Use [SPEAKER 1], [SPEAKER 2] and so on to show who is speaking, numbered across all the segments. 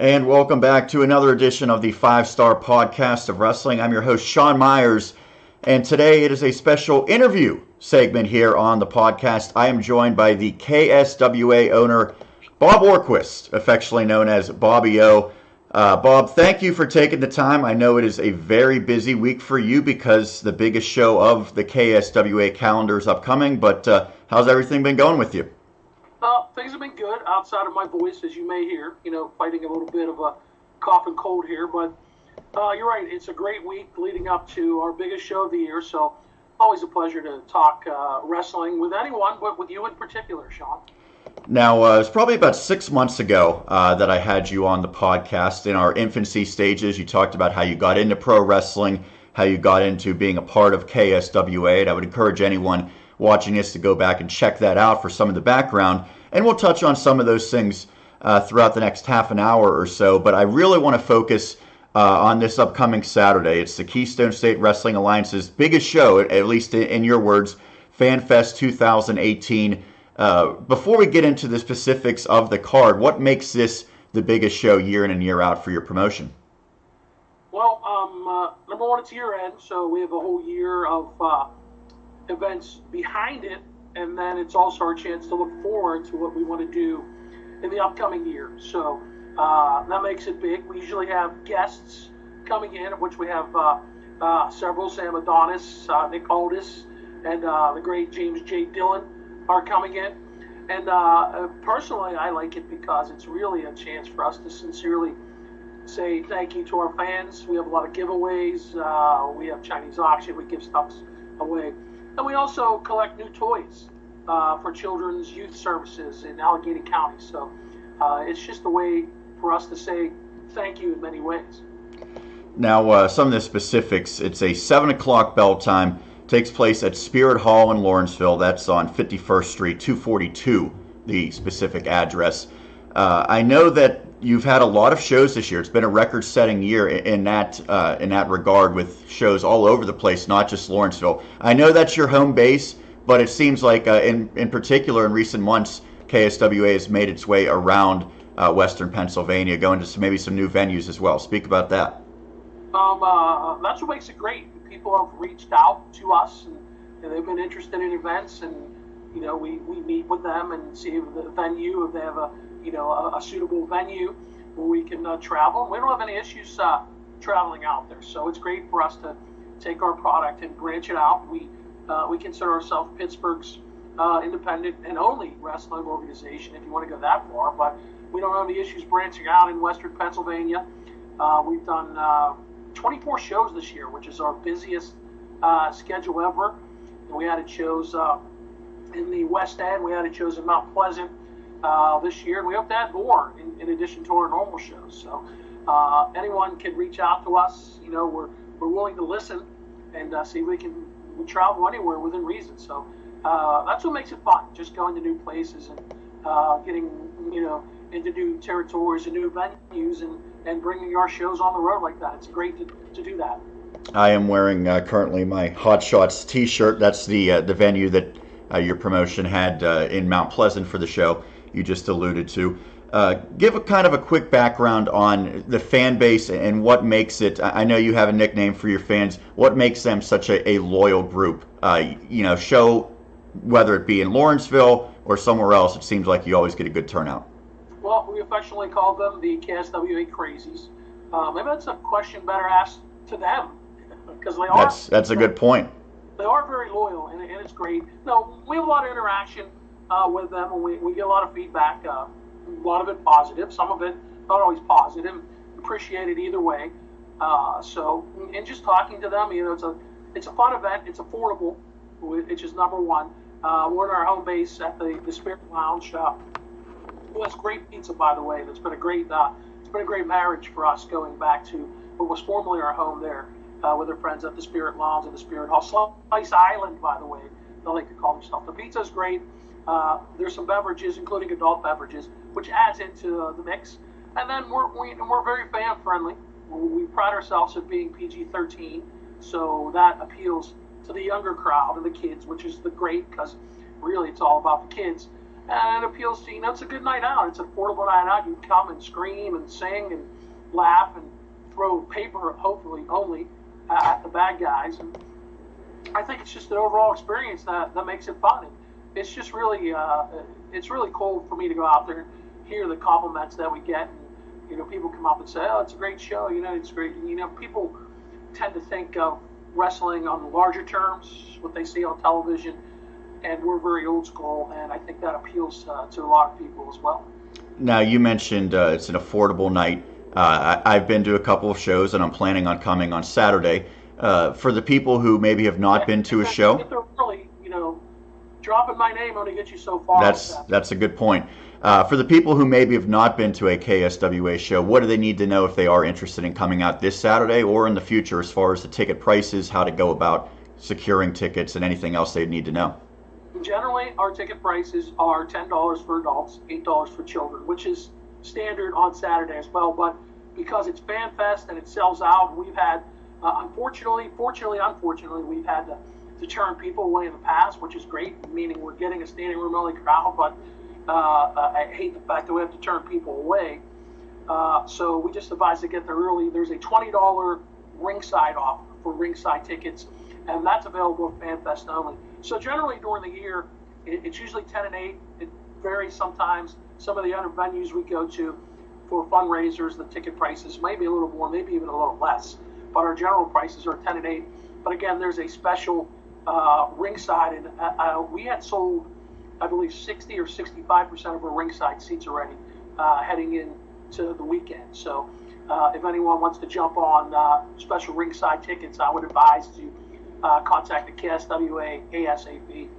[SPEAKER 1] And welcome back to another edition of the 5-Star Podcast of Wrestling. I'm your host, Sean Meyers, and today it is a special interview segment here on the podcast. I am joined by the KSWA owner, Bob Orkwis, affectionately known as Bobby O. Bob, thank you for taking the time. I know it is a very busy week for you because the biggest show of the KSWA calendar is upcoming, but how's everything been going with you?
[SPEAKER 2] Things have been good outside of my voice, as you may hear, fighting a little bit of a cough and cold here. But you're right, it's a great week leading up to our biggest show of the year. So always a pleasure to talk wrestling with anyone, but with you in particular, Sean.
[SPEAKER 1] Now, it was probably about 6 months ago that I had you on the podcast. In our infancy stages, you talked about how you got into pro wrestling, how you got into being a part of KSWA, and I would encourage anyone watching this to go back and check that out for some of the background. And we'll touch on some of those things throughout the next half an hour or so. But I really want to focus on this upcoming Saturday. It's the Keystone State Wrestling Alliance's biggest show, at least in your words, FanFest 2018. Before we get into the specifics of the card, what makes this the biggest show year in and year out for your promotion?
[SPEAKER 2] Well, number one, it's year end, so we have a whole year of events behind it. And then it's also our chance to look forward to what we want to do in the upcoming year. So that makes it big. We usually have guests coming in, of which we have several. Sam Adonis, Nick Aldis, and the great James J. Dillon are coming in. And personally, I like it because it's really a chance for us to sincerely say thank you to our fans. We have a lot of giveaways. We have Chinese auction. We give stuff away. And we also collect new toys for children's youth services in Allegheny County. So it's just a way for us to say thank you in many ways.
[SPEAKER 1] Now, some of the specifics. It's a 7 o'clock bell time. Takes place at Spirit Hall in Lawrenceville. That's on 51st Street, 242, the specific address. I know that you've had a lot of shows this year. It's been a record-setting year in that regard, with shows all over the place, not just Lawrenceville. I know that's your home base, but it seems like in particular in recent months, KSWA has made its way around Western Pennsylvania, going to maybe some new venues as well. Speak about that.
[SPEAKER 2] That's what makes it great. People have reached out to us, and they've been interested in events, and we meet with them and see if the venue, if they have a suitable venue where we can travel. We don't have any issues traveling out there, so it's great for us to take our product and branch it out. We consider ourselves Pittsburgh's independent and only wrestling organization, if you want to go that far, but we don't have any issues branching out in Western Pennsylvania. We've done 24 shows this year, which is our busiest schedule ever. And we added shows in the West End. We added shows in Mount Pleasant this year, and we hope to add more in addition to our normal shows. So anyone can reach out to us. We're willing to listen and see if we can travel anywhere within reason. So that's what makes it fun, just going to new places and getting into new territories and new venues and bringing our shows on the road like that. It's great to do that.
[SPEAKER 1] I am wearing currently my Hot Shots t-shirt. That's the venue that your promotion had in Mount Pleasant for the show you just alluded to. Give a kind of a quick background on the fan base and what makes it. I know you have a nickname for your fans. What makes them such a loyal group? Show, whether it be in Lawrenceville or somewhere else, it seems like you always get a good turnout.
[SPEAKER 2] Well, we affectionately call them the KSWA Crazies. Maybe that's a question better asked to them, because they are.
[SPEAKER 1] That's a good point.
[SPEAKER 2] They are very loyal, and it's great. No, we have a lot of interaction with them, and we get a lot of feedback. A lot of it positive, some of it not always positive. Appreciate it either way. And just talking to them, it's a fun event. It's affordable, which is number one. We're in our home base at the Spirit Lounge. Who has great pizza, by the way. It's been a great marriage for us, going back to what was formerly our home there with our friends at the Spirit Lounge and the Spirit Hall. Slice Island, by the way, they like to call themselves. The pizza's great. There's some beverages, including adult beverages, which adds into the mix. And then we're very fan friendly. We pride ourselves at being PG-13, so that appeals to the younger crowd and the kids, which is great, because really it's all about the kids. and it appeals to, it's a good night out. It's an affordable night out. You come and scream and sing and laugh and throw paper, hopefully only, at the bad guys. And I think it's just an overall experience that makes it fun. And it's just really, it's really cool for me to go out there and hear the compliments that we get. And, people come up and say, oh, it's a great show. It's great. People tend to think of wrestling on the larger terms, what they see on television, and we're very old school, and I think that appeals to a lot of people as well.
[SPEAKER 1] Now, you mentioned it's an affordable night. I've been to a couple of shows, and I'm planning on coming on Saturday. For the people who maybe have not been to a show,
[SPEAKER 2] if they're really, dropping my name only gets you so far.
[SPEAKER 1] That's a good point. For the people who maybe have not been to a KSWA show, what do they need to know if they are interested in coming out this Saturday or in the future, as far as the ticket prices, how to go about securing tickets, and anything else they'd need to know?
[SPEAKER 2] Generally, our ticket prices are $10 for adults, $8 for children, which is standard on Saturday as well. But because it's Fan Fest and it sells out, we've had, unfortunately, we've had to turn people away in the past, which is great, meaning we're getting a standing room only crowd. But I hate the fact that we have to turn people away. So we just advise to get there early. There's a $20 ringside offer for ringside tickets, and that's available at Fan Fest only. So generally during the year, it's usually 10 and 8. It varies sometimes. Some of the other venues we go to for fundraisers, the ticket prices may be a little more, maybe even a little less. But our general prices are 10 and 8. But again, there's a special ringside, and we had sold, I believe, 60 or 65% of our ringside seats already heading into the weekend. So if anyone wants to jump on special ringside tickets, I would advise to contact the KSWA ASAP.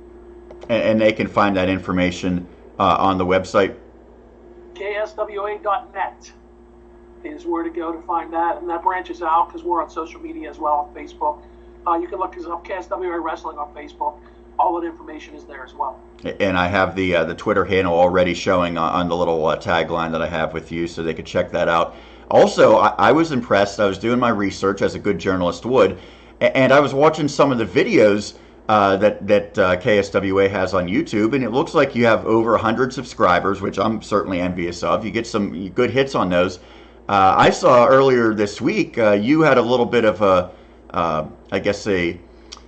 [SPEAKER 1] And they can find that information on the website?
[SPEAKER 2] KSWA.net is where to go to find that, and that branches out because we're on social media as well on Facebook. You can look us up, KSWA Wrestling on Facebook. All that information is there as well.
[SPEAKER 1] And I have the Twitter handle already showing on the little tagline that I have with you, so they could check that out. Also, I was impressed. I was doing my research, as a good journalist would, and I was watching some of the videos that KSWA has on YouTube, and it looks like you have over 100 subscribers, which I'm certainly envious of. You get some good hits on those. I saw earlier this week you had a little bit of a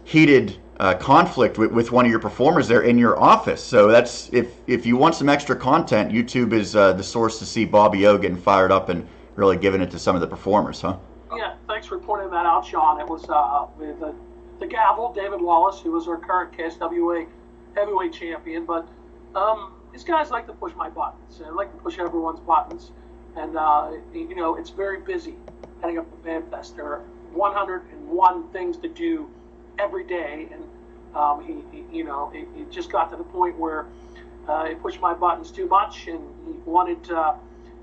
[SPEAKER 1] heated conflict with one of your performers there in your office. So that's, if you want some extra content, YouTube is the source to see Bobby O getting fired up and really giving it to some of the performers, huh?
[SPEAKER 2] Yeah, thanks for pointing that out, Sean. It was with the Gavel, David Wallace, who was our current KSWA heavyweight champion. But these guys like to push my buttons. I like to push everyone's buttons. And, it's very busy heading up the Fan Fest. There are 101 things to do every day. And, he just got to the point where he pushed my buttons too much. And he wanted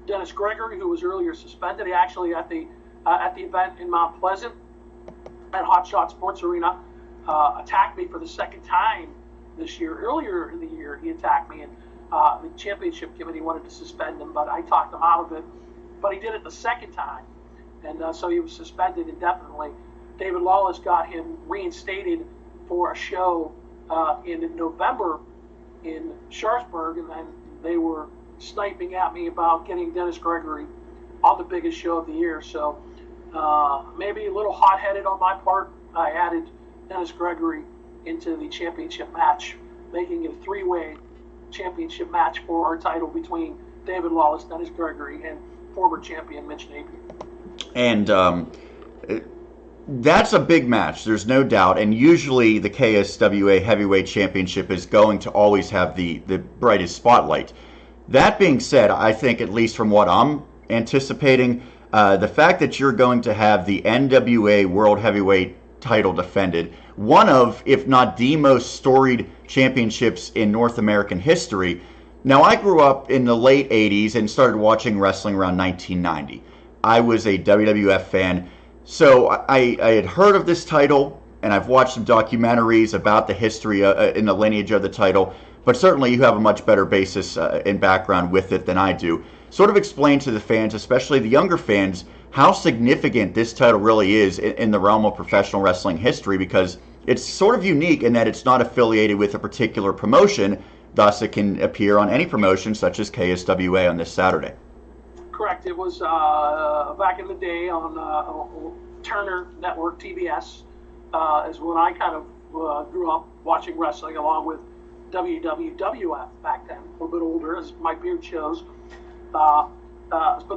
[SPEAKER 2] Dennis Gregory, who was earlier suspended. He actually, at the event in Mount Pleasant at Hot Shot Sports Arena, attacked me for the second time this year. Earlier in the year, he attacked me, and the championship committee wanted to suspend him, but I talked him out of it. But he did it the second time, and so he was suspended indefinitely. David Lawless got him reinstated for a show in November in Sharpsburg, and then they were sniping at me about getting Dennis Gregory on the biggest show of the year. So maybe a little hot-headed on my part. I added Dennis Gregory into the championship match, making it a three-way championship match for our title between David Lawless, Dennis Gregory, and former champion Mitch Napier.
[SPEAKER 1] And that's a big match, there's no doubt. And usually the KSWA Heavyweight Championship is going to always have the brightest spotlight. That being said, I think, at least from what I'm anticipating, the fact that you're going to have the NWA World Heavyweight title defended, one of, if not the most storied championships in North American history. Now, I grew up in the late 80s and started watching wrestling around 1990. I was a WWF fan, so I had heard of this title, and I've watched some documentaries about the history in the lineage of the title, but certainly you have a much better basis and background with it than I do. Sort of explain to the fans, especially the younger fans, how significant this title really is in the realm of professional wrestling history, because it's sort of unique in that it's not affiliated with a particular promotion, thus it can appear on any promotion such as KSWA on this Saturday.
[SPEAKER 2] Correct. It was back in the day on Turner Network, TBS, is when I kind of grew up watching wrestling, along with WWF back then, a little bit older, as my beard shows. But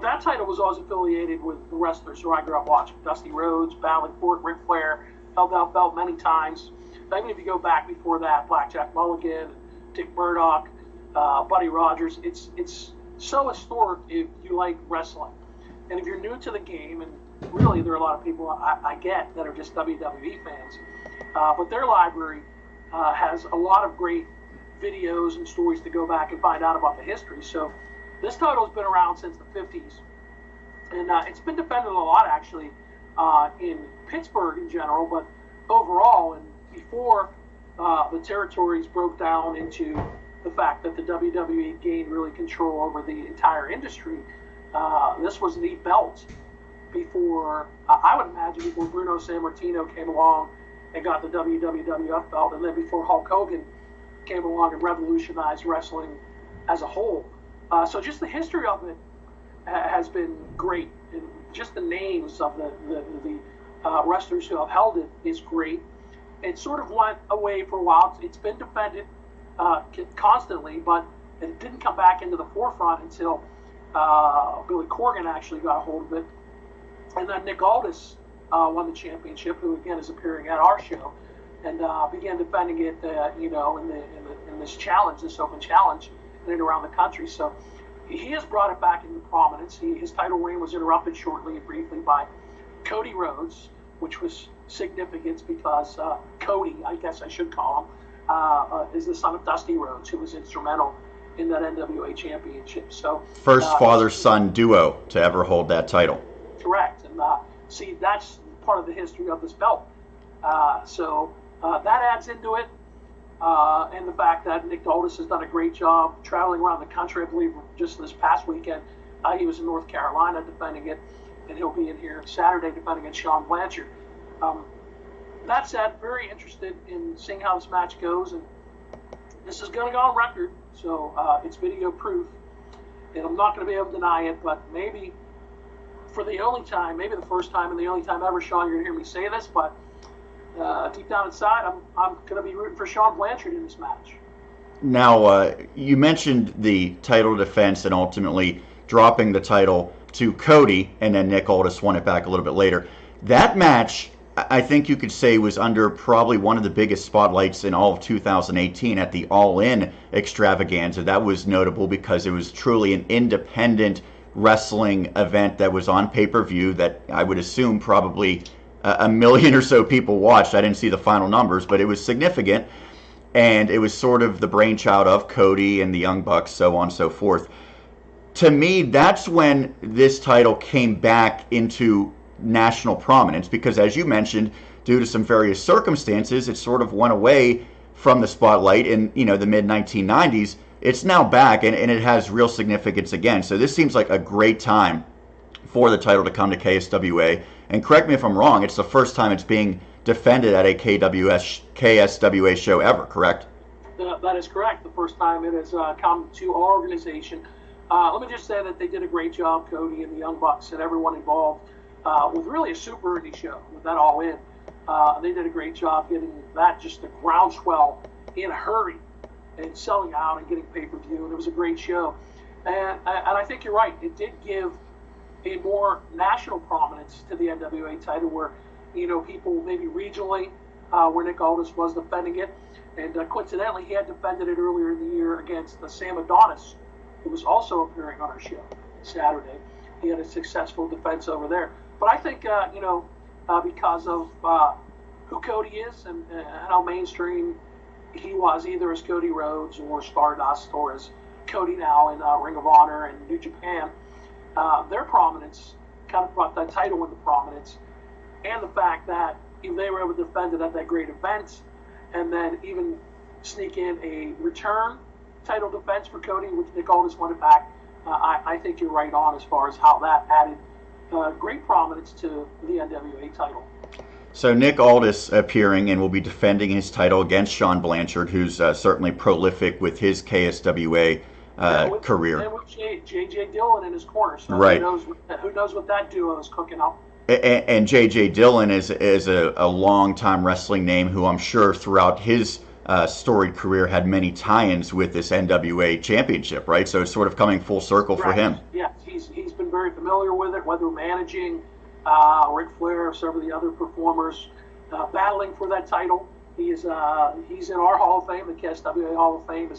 [SPEAKER 2] that title was always affiliated with the wrestlers who I grew up watching. Dusty Rhodes, battling for it, Ric Flair, held that belt many times. Even if you go back before that, Blackjack Mulligan, Dick Murdoch, Buddy Rogers, it's so historic if you like wrestling. And if you're new to the game, and really there are a lot of people I get that are just WWE fans, but their library has a lot of great videos and stories to go back and find out about the history. So this title's been around since the 50s, and it's been defended a lot, actually, in Pittsburgh in general, but overall, and before the territories broke down into the fact that the WWE gained really control over the entire industry, this was the belt before, I would imagine, before Bruno Sammartino came along and got the WWF belt, and then before Hulk Hogan came along and revolutionized wrestling as a whole. So just the history of it has been great, and just the names of the wrestlers who have held it is great. It sort of went away for a while. It's been defended constantly, but it didn't come back into the forefront until Billy Corgan actually got a hold of it. And then Nick Aldis won the championship, who again is appearing at our show, and began defending it, in this challenge, this open challenge, in and around the country. So he has brought it back into prominence. His title reign was interrupted shortly and briefly by Cody Rhodes, which was significant because Cody, I guess I should call him, is the son of Dusty Rhodes, who was instrumental in that NWA championship. So
[SPEAKER 1] first father-son duo to ever hold that title.
[SPEAKER 2] Correct. And see, that's part of the history of this belt. So that adds into it. And the fact that Nick Aldis has done a great job traveling around the country. I believe just this past weekend he was in North Carolina defending it, and he'll be in here Saturday defending against Sean Blanchard. That said, very interested in seeing how this match goes, and this is going to go on record, so it's video proof, and I'm not going to be able to deny it, but maybe for the only time, maybe the first time and the only time ever, Sean, you're going to hear me say this, but deep down inside, I'm going to be rooting for Sean Blanchard in this match.
[SPEAKER 1] Now, you mentioned the title defense and ultimately dropping the title to Cody, and then Nick Aldis won it back a little bit later. That match, I think you could say, was under probably one of the biggest spotlights in all of 2018 at the All In extravaganza. That was notable because it was truly an independent wrestling event that was on pay-per-view that I would assume probably a million or so people watched. I didn't see the final numbers, but it was significant, and it was sort of the brainchild of Cody and the Young Bucks, so on and so forth. To me, that's when this title came back into national prominence, because as you mentioned, due to some various circumstances, it sort of went away from the spotlight in the mid-1990s. It's now back, and it has real significance again. So this seems like a great time for the title to come to KSWA. And correct me if I'm wrong, it's the first time it's being defended at a KSWA show ever, correct?
[SPEAKER 2] That is correct. The first time it has come to our organization. Let me just say that they did a great job, Cody and the Young Bucks and everyone involved, with really a super indie show, with that All In. They did a great job getting that just a groundswell in a hurry and selling out and getting pay-per-view, and it was a great show. And I think you're right. It did give a more national prominence to the NWA title, where people maybe regionally, where Nick Aldis was defending it, and coincidentally he had defended it earlier in the year against Sam Adonis, who was also appearing on our show Saturday. He had a successful defense over there. But I think because of who Cody is and how mainstream he was, either as Cody Rhodes or Stardust or as Cody now in Ring of Honor and New Japan, their prominence kind of brought that title into prominence, and the fact that if they were able to defend it at that great event, and then even sneak in a return title defense for Cody, which Nick Aldis won it back, I think you're right on as far as how that added great prominence to the NWA title.
[SPEAKER 1] So Nick Aldis appearing and will be defending his title against Sean Blanchard, who's certainly prolific with his KSWA career.
[SPEAKER 2] And with J.J. Dillon in his corner, so
[SPEAKER 1] right.
[SPEAKER 2] Who knows what that duo is cooking up.
[SPEAKER 1] And J.J. Dillon is a long-time wrestling name who I'm sure throughout his storied career had many tie-ins with this NWA Championship, right? So it's sort of coming full circle for him.
[SPEAKER 2] Yeah, he's been very familiar with it, whether managing Ric Flair or several of the other performers battling for that title. He's in our Hall of Fame, the KSWA Hall of Fame.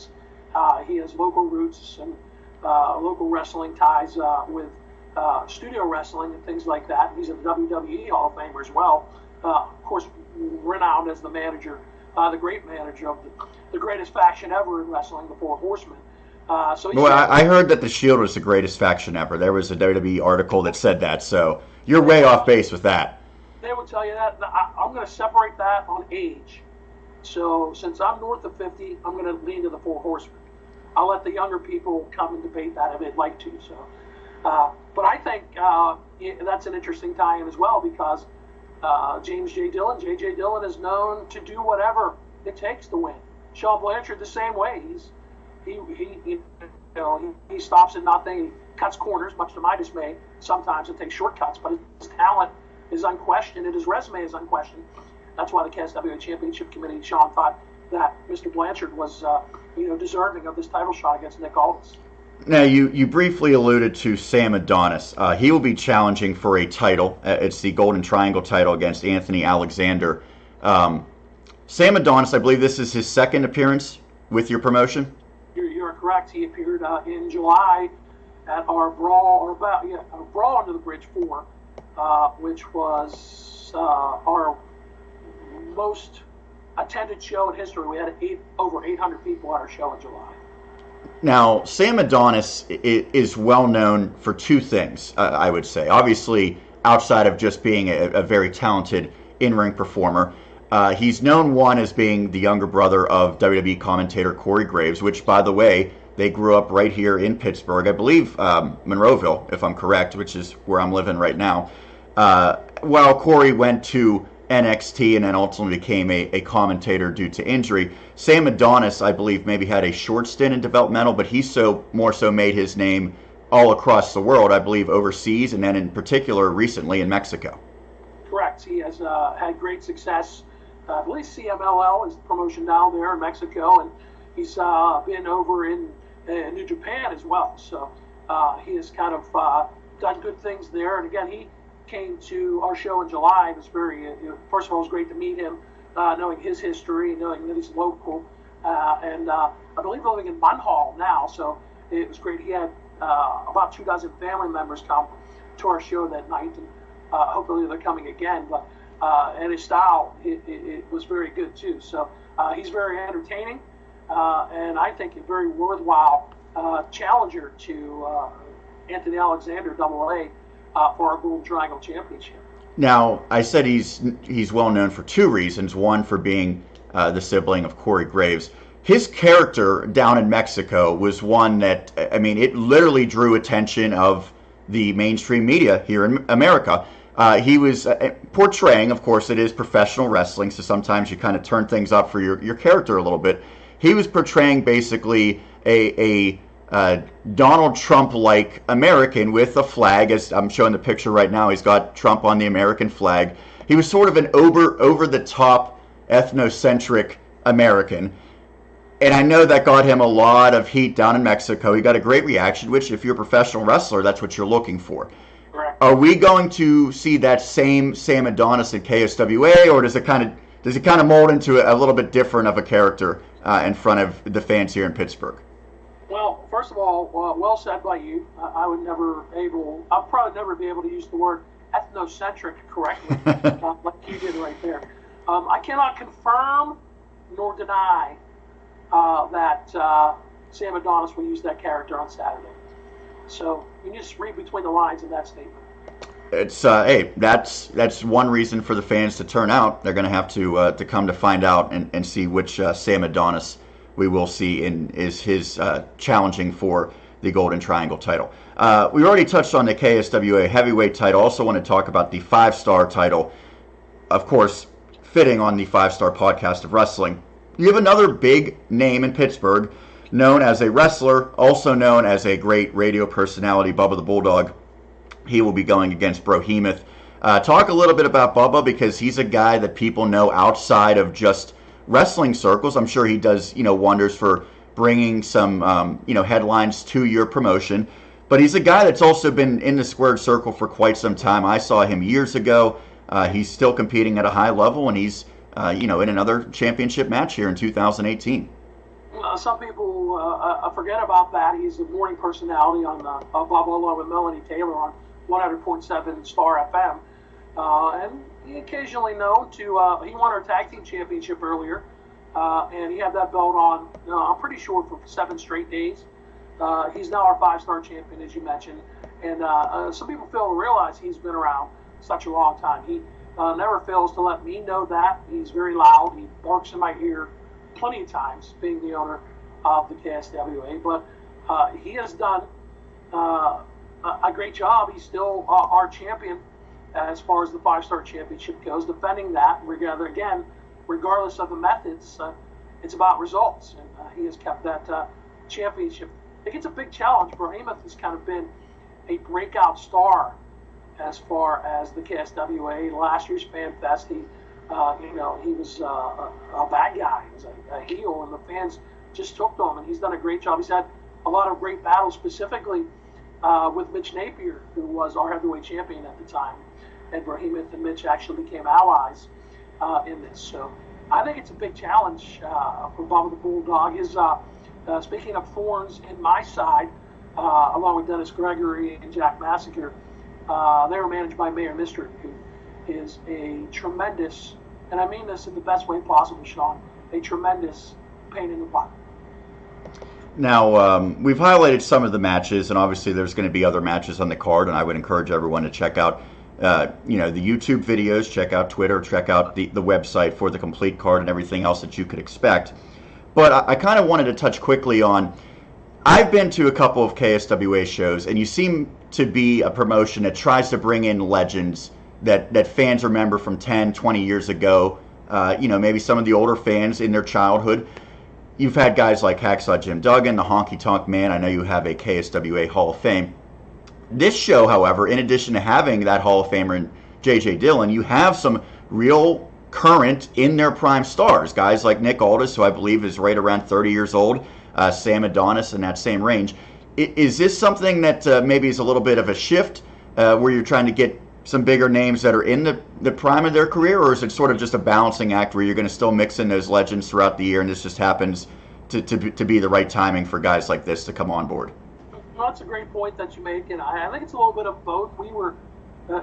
[SPEAKER 2] He has local roots and local wrestling ties with studio wrestling and things like that. He's a WWE Hall of Famer as well. Of course, renowned as the manager, the great manager of the greatest faction ever in wrestling, the Four Horsemen.
[SPEAKER 1] I heard that the Shield was the greatest faction ever. There was a WWE article that said that, so you're way off base with that.
[SPEAKER 2] They would tell you that. I'm going to separate that on age. So since I'm north of 50, I'm going to lean to the Four Horsemen. I'll let the younger people come and debate that if they'd like to. So, but I think that's an interesting tie-in as well because James J. Dillon, J.J. Dillon is known to do whatever it takes to win. Sean Blanchard the same way. He stops at nothing. He cuts corners, much to my dismay, sometimes, and takes shortcuts. But his talent is unquestioned, and his resume is unquestioned. That's why the KSWA Championship Committee, Sean, thought that Mr. Blanchard was, deserving of this title shot against Nick Aldis.
[SPEAKER 1] Now, you briefly alluded to Sam Adonis. He will be challenging for a title. It's the Golden Triangle title against Anthony Alexander. Sam Adonis, I believe this is his second appearance with your promotion?
[SPEAKER 2] You're correct. He appeared in July at our Brawl Under the Bridge 4, which was our most attended show in history. We had over 800 people at our show in July.
[SPEAKER 1] Now, Sam Adonis is well known for two things, I would say. Obviously, outside of just being a very talented in-ring performer, he's known, one, as being the younger brother of WWE commentator Corey Graves, which, by the way, they grew up right here in Pittsburgh. I believe Monroeville, if I'm correct, which is where I'm living right now. While Corey went to NXT and then ultimately became a commentator due to injury, Sam Adonis, I believe, maybe had a short stint in developmental, but he more so made his name all across the world, I believe overseas, and then in particular recently in Mexico.
[SPEAKER 2] Correct. He has had great success. I believe CMLL is the promotion down there in Mexico, and he's been over in New Japan as well. So he has kind of done good things there. And again, he came to our show in July. It was first of all, it was great to meet him, knowing his history, knowing that he's local, and I believe living in Munhall now. So it was great. He had about 24 family members come to our show that night, and hopefully they're coming again. But and his style, it was very good too. So he's very entertaining, and I think a very worthwhile challenger to Anthony Alexander, AA, for our Golden Triangle Championship.
[SPEAKER 1] Now, I said he's well known for two reasons. One, for being the sibling of Corey Graves. His character down in Mexico was one that, I mean, it literally drew attention of the mainstream media here in America. He was portraying, of course, it is professional wrestling, so sometimes you kind of turn things up for your character a little bit. He was portraying basically a Donald Trump-like American with a flag, as I'm showing the picture right now. He's got Trump on the American flag. He was sort of an over-the-top, ethnocentric American. And I know that got him a lot of heat down in Mexico. He got a great reaction, which if you're a professional wrestler, that's what you're looking for.
[SPEAKER 2] Correct.
[SPEAKER 1] Are we going to see that same Sam Adonis in KSWA, or does it kind of mold into a little bit different of a character in front of the fans here in Pittsburgh?
[SPEAKER 2] Well, first of all, well said by you. I'll probably never be able to use the word ethnocentric correctly, like you did right there. I cannot confirm nor deny that Sam Adonis will use that character on Saturday. So you can just read between the lines in that statement.
[SPEAKER 1] It's hey, that's one reason for the fans to turn out. They're going to have to come to find out and see which Sam Adonis we will see is his challenging for the Golden Triangle title. We already touched on the KSWA heavyweight title. Also want to talk about the 5-star title. of course, fitting on the 5-Star Podcast of Wrestling. You have another big name in Pittsburgh, known as a wrestler, also known as a great radio personality, Bubba the Bulldog. He will be going against Brohemoth. Talk a little bit about Bubba, because he's a guy that people know outside of just wrestling circles. I'm sure he does, wonders for bringing some, headlines to your promotion. But he's a guy that's also been in the squared circle for quite some time. I saw him years ago. He's still competing at a high level, and he's, in another championship match here in 2018.
[SPEAKER 2] Some people forget about that. He's a morning personality on Bubba, along with Melanie Taylor on 100.7 Star FM. And he occasionally known to, he won our tag team championship earlier, and he had that belt on, I'm pretty sure, for 7 straight days. He's now our 5-star champion, as you mentioned. And some people fail to realize he's been around such a long time. He never fails to let me know that. He's very loud. He barks in my ear plenty of times, being the owner of the KSWA. But he has done a great job. He's still our champion as far as the 5-star championship goes, defending that. Regardless of the methods, it's about results. And he has kept that championship. I think it's a big challenge. Brohemoth has kind of been a breakout star as far as the KSWA. Last year's Fan Fest, he was a bad guy. He was a heel, and the fans just took to him, and he's done a great job. He's had a lot of great battles, specifically with Mitch Napier, who was our heavyweight champion at the time. And Brohemoth and Mitch actually became allies in this. So I think it's a big challenge for Bob the Bulldog. Speaking of thorns in my side, along with Dennis Gregory and Jack Massacre, they were managed by Mayor Mystery, who is a tremendous, and I mean this in the best way possible, Sean, a tremendous pain in the butt.
[SPEAKER 1] Now, we've highlighted some of the matches, and obviously there's going to be other matches on the card, and I would encourage everyone to check out the YouTube videos, check out Twitter, check out the website for the complete card and everything else that you could expect. But I kind of wanted to touch quickly on, I've been to a couple of KSWA shows, and you seem to be a promotion that tries to bring in legends that fans remember from 10, 20 years ago, maybe some of the older fans in their childhood. You've had guys like Hacksaw Jim Duggan, the Honky Tonk Man. I know you have a KSWA Hall of Fame. This show, however, in addition to having that Hall of Famer in J.J. Dillon, you have some real current in their prime stars. Guys like Nick Aldis, who I believe is right around 30 years old, Sam Adonis in that same range. Is this something that maybe is a little bit of a shift where you're trying to get some bigger names that are in the prime of their career, or is it sort of just a balancing act where you're going to still mix in those legends throughout the year, and this just happens to be the right timing for guys like this to come on board?
[SPEAKER 2] Well, that's a great point that you make, and I think it's a little bit of both. We were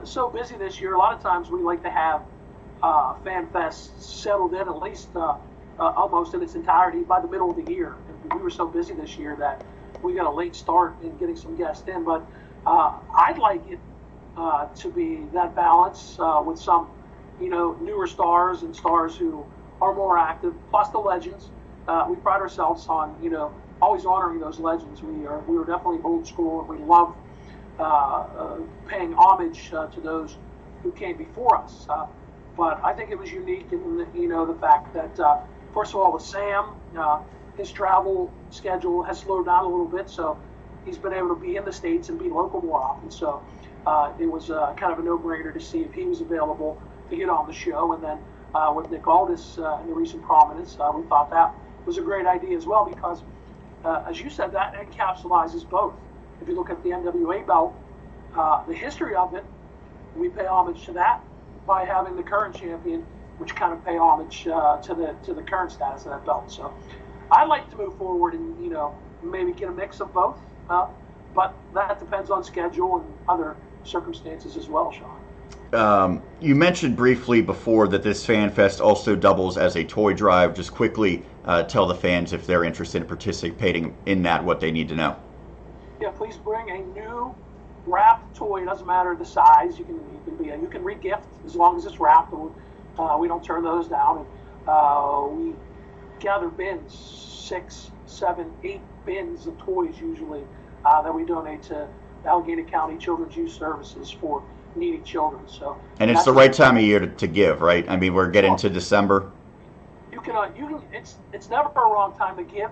[SPEAKER 2] so busy this year. A lot of times we like to have Fan Fest settled in at least almost in its entirety by the middle of the year. And we were so busy this year that we got a late start in getting some guests in. But I'd like it to be that balance with some, newer stars and stars who are more active, plus the legends. We pride ourselves on, always honoring those legends. We were definitely old school, and we love paying homage to those who came before us. But I think it was unique in the fact that first of all with Sam, his travel schedule has slowed down a little bit, so he's been able to be in the States and be local more often. So it was kind of a no-brainer to see if he was available to get on the show. And then with Nick Aldis in the recent prominence, we thought that was a great idea as well, because as you said, that encapsulates both. If you look at the NWA belt, the history of it, we pay homage to that by having the current champion, which kind of pay homage to the current status of that belt. So I'd like to move forward and maybe get a mix of both, but that depends on schedule and other circumstances as well, Sean.
[SPEAKER 1] You mentioned briefly before that this Fan Fest also doubles as a toy drive. Just quickly tell the fans, if they're interested in participating in that, what they need to know.
[SPEAKER 2] Yeah, please bring a new wrapped toy. It doesn't matter the size. You can re-gift as long as it's wrapped. We don't turn those down. And, we gather bins, 6, 7, 8 bins of toys usually that we donate to Allegheny County Children's Youth Services for needy children. So,
[SPEAKER 1] and it's the right time of year to give, right? I mean, we're getting to December.
[SPEAKER 2] You can. It's never a wrong time to give,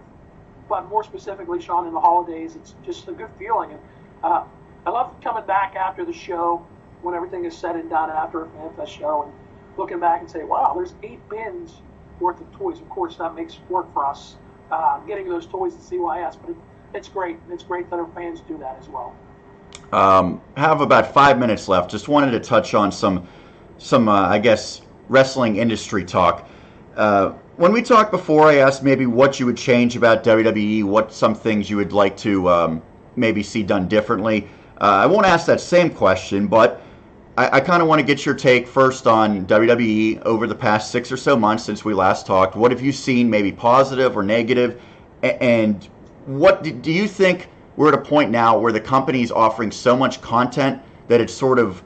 [SPEAKER 2] but more specifically, Sean, in the holidays, it's just a good feeling. And I love coming back after the show when everything is said and done after a FanFest show and looking back and say, wow, there's 8 bins worth of toys. Of course, that makes work for us, getting those toys to CYS, but it's great. It's great that our fans do that as well.
[SPEAKER 1] Have about 5 minutes left. Just wanted to touch on some I guess, wrestling industry talk. When we talked before, I asked maybe what you would change about WWE, what some things you would like to maybe see done differently. I won't ask that same question, but I kind of want to get your take first on WWE over the past 6 or so months since we last talked. What have you seen, maybe positive or negative? And what do you think we're at a point now where the company's offering so much content that it's sort of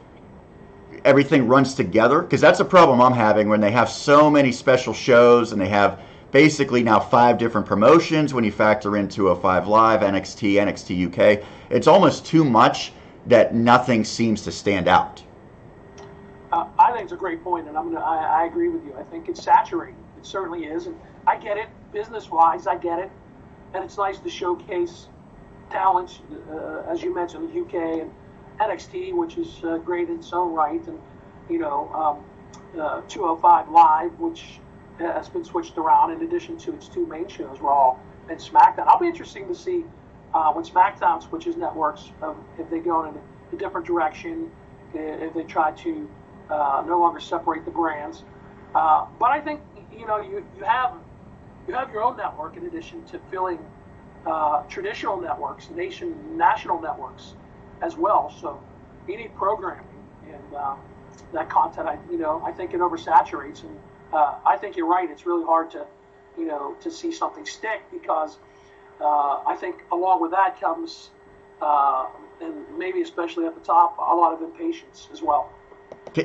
[SPEAKER 1] everything runs together? Because that's a problem I'm having when they have so many special shows and they have basically now 5 different promotions when you factor into a 5 Live, NXT, NXT UK. It's almost too much that nothing seems to stand out.
[SPEAKER 2] I think it's a great point, and I agree with you. I think it's saturating. It certainly is, and I get it. Business-wise, I get it, and it's nice to showcase talents, as you mentioned, the UK and NXT, which is great in its own right, and 205 Live, which has been switched around in addition to its 2 main shows, Raw and SmackDown. I'll be interested to see when SmackDown switches networks, if they go in a different direction, if they try to no longer separate the brands. But I think you have your own network in addition to filling traditional networks, national networks as well. So you need programming, and that content, I think it oversaturates. And I think you're right. It's really hard to see something stick because I think along with that comes, and maybe especially at the top, a lot of impatience as well.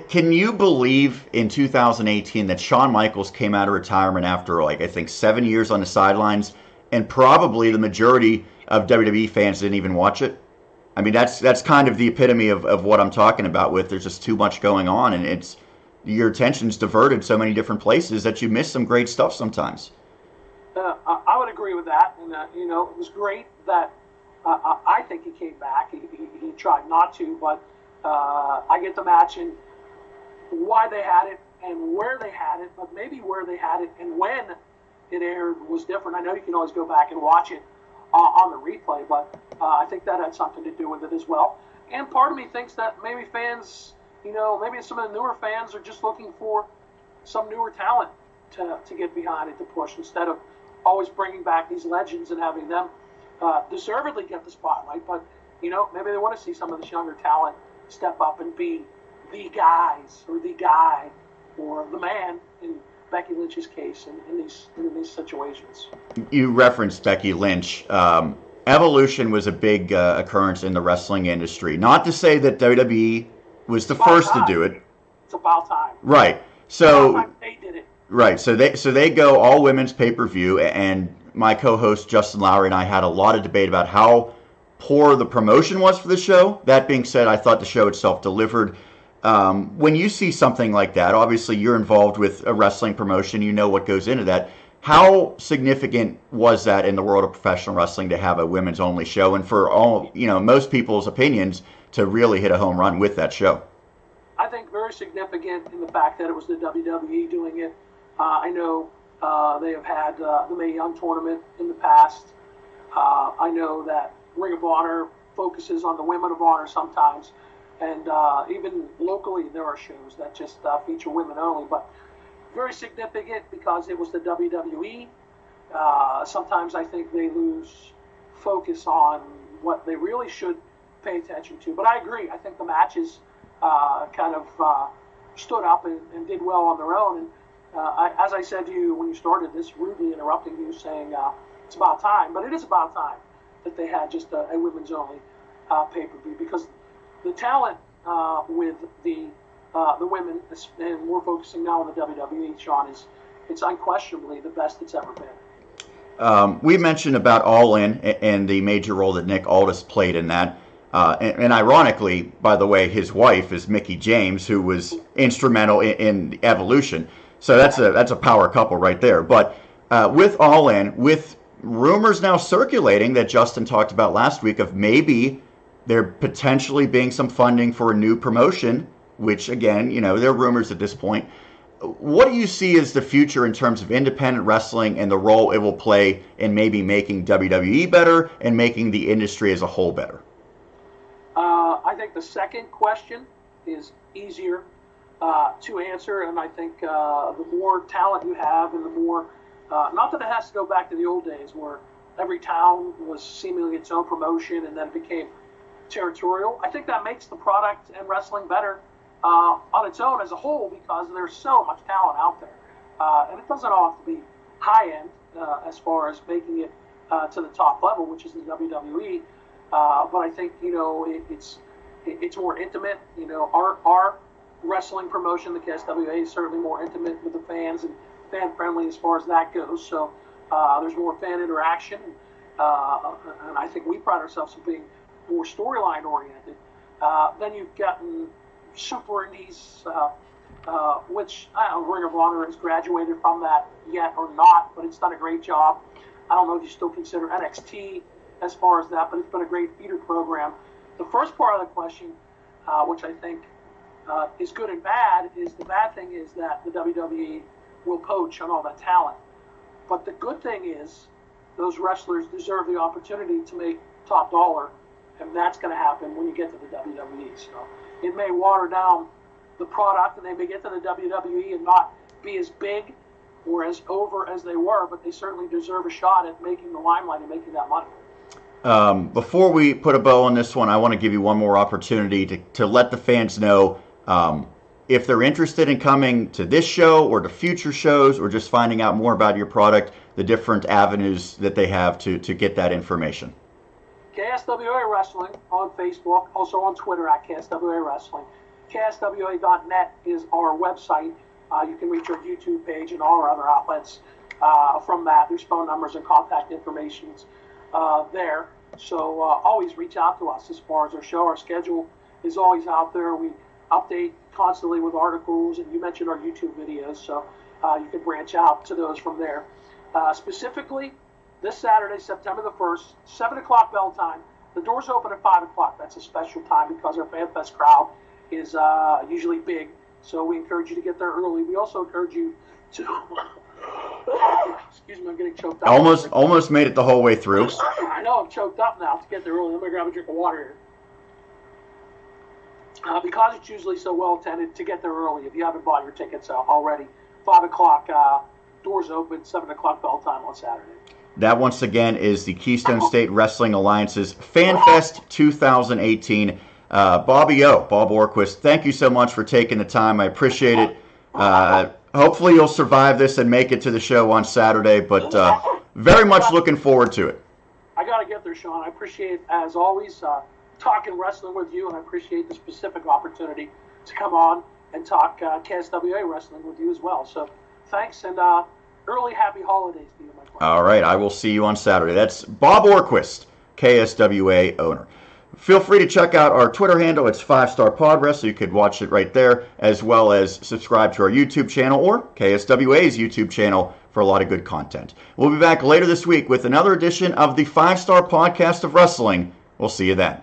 [SPEAKER 1] Can you believe in 2018 that Shawn Michaels came out of retirement after, I think 7 years on the sidelines, and probably the majority of WWE fans didn't even watch it? I mean, that's kind of the epitome of what I'm talking about with there's just too much going on, and it's your attention's diverted so many different places that you miss some great stuff sometimes.
[SPEAKER 2] I would agree with that, and it was great that I think he came back. He tried not to, but I get the match and why they had it and where they had it, but maybe where they had it and when it aired was different. I know you can always go back and watch it on the replay, but I think that had something to do with it as well. And part of me thinks that maybe fans, maybe some of the newer fans are just looking for some newer talent to get behind it, to push, instead of always bringing back these legends and having them deservedly get the spotlight. But, maybe they want to see some of this younger talent step up and be the guys or the guy or the man in Becky Lynch's case in these situations. You
[SPEAKER 1] referenced Becky Lynch. Evolution was a big occurrence in the wrestling industry. Not to say that WWE was the first to do it.
[SPEAKER 2] It's about time.
[SPEAKER 1] Right. So
[SPEAKER 2] they did it.
[SPEAKER 1] Right. So they go all women's pay-per-view, and my co-host Justin Lowry and I had a lot of debate about how poor the promotion was for the show. That being said, I thought the show itself delivered. When you see something like that, obviously you're involved with a wrestling promotion, you know what goes into that. How significant was that in the world of professional wrestling to have a women's only show, and for all, most people's opinions to really hit a home run with that show?
[SPEAKER 2] I think very significant in the fact that it was the WWE doing it. I know they have had the Mae Young tournament in the past. I know that Ring of Honor focuses on the Women of Honor sometimes. And even locally, there are shows that just feature women only. But very significant because it was the WWE. Sometimes I think they lose focus on what they really should pay attention to. But I agree. I think the matches kind of stood up and did well on their own. And as I said to you when you started this, rudely interrupting you, saying it's about time. But it is about time that they had just a women's only pay-per-view, because the talent with the women, and we're focusing now on the WWE, Sean, it's unquestionably the best it's ever been.
[SPEAKER 1] We mentioned about All In and the major role that Nick Aldis played in that. And ironically, by the way, his wife is Mickie James, who was instrumental in Evolution. So that's a power couple right there. But with All In, with rumors now circulating that Justin talked about last week of maybe there potentially being some funding for a new promotion, which again, they're rumors at this point. What do you see as the future in terms of independent wrestling and the role it will play in maybe making WWE better and making the industry as a whole better?
[SPEAKER 2] I think the second question is easier to answer, and I think the more talent you have and the more, not that it has to go back to the old days where every town was seemingly its own promotion and then it became territorial. I think that makes the product and wrestling better on its own as a whole because there's so much talent out there. And it doesn't all have to be high-end as far as making it to the top level, which is the WWE. But I think, it's more intimate. Our wrestling promotion, the KSWA, is certainly more intimate with the fans and fan-friendly as far as that goes. So there's more fan interaction. And I think we pride ourselves on being more storyline-oriented. Then you've gotten Super Indies, which I don't know, Ring of Honor has graduated from that yet or not, but it's done a great job. I don't know if you still consider NXT as far as that, but it's been a great feeder program. The first part of the question, which I think is good and bad, is the bad thing is that the WWE will poach on all that talent. But the good thing is those wrestlers deserve the opportunity to make top dollar, and that's going to happen when you get to the WWE. So it may water down the product, and they may get to the WWE and not be as big or as over as they were, but they certainly deserve a shot at making the limelight and making that money.
[SPEAKER 1] Before we put a bow on this one, I want to give you one more opportunity to let the fans know if they're interested in coming to this show or to future shows or just finding out more about your product, the different avenues that they have to get that information.
[SPEAKER 2] KSWA Wrestling on Facebook, also on Twitter at KSWA Wrestling. KSWA.net is our website. You can reach our YouTube page and all our other outlets from that. There's phone numbers and contact information there. So always reach out to us as far as our show. Our schedule is always out there. We update constantly with articles, and you mentioned our YouTube videos, so you can branch out to those from there. Specifically, this Saturday, September the 1st, 7 o'clock bell time. The doors open at 5 o'clock. That's a special time because our FanFest crowd is usually big, so we encourage you to get there early. We also encourage you to... Excuse me, I'm getting choked up.
[SPEAKER 1] Almost made it the whole way through.
[SPEAKER 2] I know, I'm choked up now. To get there early, let me grab a drink of water here. Because it's usually so well attended, to get there early, if you haven't bought your tickets already, 5 o'clock, doors open, 7 o'clock bell time on Saturday.
[SPEAKER 1] That, once again, is the Keystone State Wrestling Alliance's FanFest 2018. Bob Orkwis, thank you so much for taking the time. I appreciate it. Hopefully you'll survive this and make it to the show on Saturday, but very much looking forward to it.
[SPEAKER 2] I got to get there, Sean. I appreciate, as always, talking wrestling with you, and I appreciate the specific opportunity to come on and talk KSWA wrestling with you as well. So thanks, and early happy holidays to you, my friend.
[SPEAKER 1] All right, I will see you on Saturday. That's Bob Orkwis, KSWA owner. Feel free to check out our Twitter handle. It's 5-Star Pod Wrestling. You could watch it right there, as well as subscribe to our YouTube channel or KSWA's YouTube channel for a lot of good content. We'll be back later this week with another edition of the 5-Star Podcast of Wrestling. We'll see you then.